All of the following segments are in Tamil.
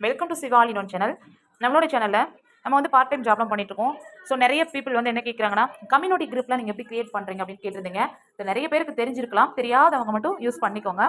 வெல்கம் டு சிவாலின் ஒன் சேனல். நம்மளோட சேனலில் நம்ம வந்து பார்ட் டைம் ஜாப்லாம் பண்ணிட்டுருக்கோம். ஸோ நிறைய பீப்புள் வந்து என்ன கேட்குறாங்கன்னா, கம்யூனிட்டி குரூப்லாம் நீங்கள் எப்படி கிரியேட் பண்ணுறீங்க அப்படின்னு கேட்டிருந்தீங்க. இது நிறைய பேருக்கு தெரிஞ்சிருக்கலாம், தெரியாதவங்க மட்டும் யூஸ் பண்ணிக்கோங்க.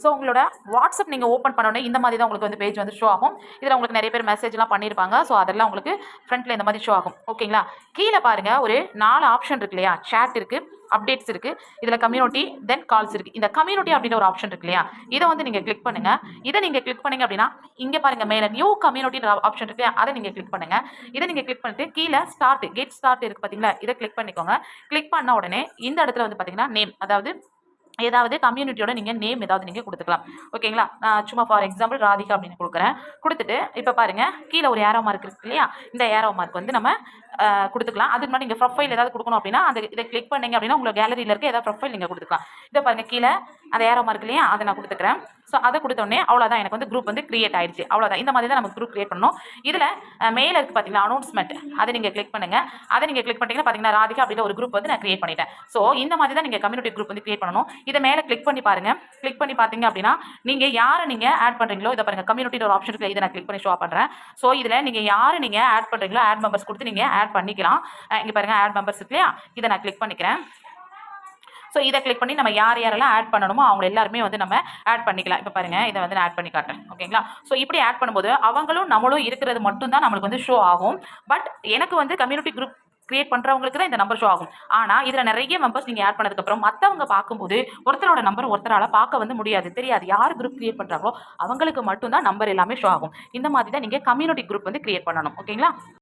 ஸோ உங்களோட வாட்ஸ்அப் நீங்கள் ஓப்பன் பண்ணோடனே இந்த மாதிரி தான் உங்களுக்கு வந்து பேஜ் வந்து ஷோ ஆகும். இதில் உங்களுக்கு நிறைய பேர் மெசேஜ்லாம் பண்ணியிருப்பாங்க. ஸோ அதெல்லாம் உங்களுக்கு ஃப்ரண்ட்டில் இந்த மாதிரி ஷோ ஆகும். ஓகேங்களா? கீழே பாருங்கள், ஒரு 4 ஆப்ஷன் இருக்கு இல்லையா? சேட் இருக்குது, அப்டேட்ஸ் இருக்குது, இதில் கம்யூனிட்டி, தென் கால்ஸ் இருக்குது. இந்த கம்யூனிட்டி அப்படின்ற ஒரு ஆப்ஷன் இருக்கு இல்லையா? இதை வந்து நீங்கள் கிளிக் பண்ணுங்கள். இதை நீங்கள் கிளிக் பண்ணீங்க அப்படின்னா இங்கே பாருங்கள், மேலே நியூ கம்யூனிட்டின்ற ஆப்ஷன் இருக்கு, அதை நீங்கள் கிளிக் பண்ணுங்கள். இதை நீங்கள் கிளிக் பண்ணிட்டு கீழே கெட் ஸ்டார்ட் இருக்குது பார்த்தீங்களா? இதை கிளிக் பண்ணிக்கோங்க. கிளிக் பண்ண உடனே இந்த இடத்துல வந்து பார்த்தீங்கன்னா நேம், அதாவது ஏதாவது கம்யூனிட்டியோட நீங்கள் நேம் ஏதாவது நீங்கள் கொடுத்துக்கலாம். ஓகேங்களா? நான் சும்மா ஃபார் எக்ஸாம்பிள் ராதிகா அப்படின்னு கொடுக்குறேன். கொடுத்துட்டு இப்போ பாருங்கள், கீழே ஒரு ஏரோ மார்க் இருக்கு இல்லையா? இந்த ஏரோ மார்க் வந்து நம்ம கொடுத்துக்கலாம். அதுக்கு முன்னாடி நீங்கள் ப்ரொஃபைல் ஏதாவது கொடுக்கணும் அப்படின்னா இதை கிளிக் பண்ணீங்க அப்படின்னா உங்களோட கேலரியில் இருக்க ஏதாவது ப்ரொஃபைல் நீங்கள் கொடுத்துக்கலாம். இதை பாருங்கள், கீழே அந்த ஏரோ மார்க் இல்லையா? அதை நான் கொடுத்துக்கிறேன். ஸோ அதை கொடுத்தோடனே அவ்வளோதான், எனக்கு வந்து குரூப் வந்து கிரியேட் ஆயிடுச்சு. அவ்வளோதான். இந்த மாதிரி தான் நம்ம குரூப் கிரியேட் பண்ணணும். இதில் மேலே இருக்குது பார்த்தீங்களா அனௌன்ஸ்மெண்ட், அதை நீங்கள் கிளிக் பண்ணுங்கள். அதை நீங்கள் கிளிக் பண்ணிட்டீங்கன்னா பார்த்தீங்கன்னா ராதிகா அப்படின்ற ஒரு குரூப் வந்து நான் கிரியேட் பண்ணிட்டேன். ஸோ இந்த மாதிரி தான் நீங்கள் கம்யூனிட்டி குரூப் வந்து கிரியேட் பண்ணணும். இதை மேலே கிளிக் பண்ணி பாருங்கள். கிளிக் பண்ணி பார்த்தீங்க அப்படின்னா நீங்கள் யாரை நீங்கள் ஆட் பண்ணுறீங்களோ, இதை பாருங்கள் கம்யூனிட்டியோட ஒரு ஆப்ஷன் இருக்குது, இதை நான் கிளிக் பண்ணி ஷோ பண்ணுறேன். ஸோ இதில் நீங்கள் யார் நீங்கள் ஆட் பண்ணுறீங்களோ ஆட் மெம்பர்ஸ் கொடுத்து நீங்கள் ஆட் பண்ணிக்கலாம். இங்கே பாருங்கள் ஆட் மெம்பர்ஸ் இருக்கு இல்லையா? இதை நான் கிளிக் பண்ணிக்கிறேன். ஸோ இதை கிளிக் பண்ணி நம்ம யாரெல்லாம் ஆட் பண்ணணுமோ அவங்க எல்லாருமே வந்து நம்ம ஆட் பண்ணிக்கலாம். இப்போ பாருங்கள், இதை வந்து நான் ஆட் பண்ணி காட்டுறேன். ஓகேங்களா? ஸோ இப்படி ஆட் பண்ணும்போது அவங்களும் நம்மளும் இருக்கிறது மட்டும்தான் நம்மளுக்கு வந்து ஷோ ஆகும். பட் எனக்கு வந்து கம்யூனிட்டி குரூப் கிரியேட் பண்ணுறவங்களுக்கு தான் இந்த நம்பர் ஷோ ஆகும். ஆனால் இதில் நிறைய மெம்பர்ஸ் நீங்கள் ஆட் பண்ணதுக்கப்புறம் மற்றவங்க பார்க்கும்போது ஒருத்தரோட நம்பர் ஒருத்தரால் பார்க்க வந்து முடியாது, தெரியாது. யார் குரூப் கிரியேட் பண்ணுறாங்களோ அவங்களுக்கு மட்டும்தான் நம்பர் எல்லாமே ஷோ ஆகும். இந்த மாதிரி தான் நீங்கள் கம்யூனிட்டி குரூப் வந்து கிரியேட் பண்ணணும். ஓகேங்களா?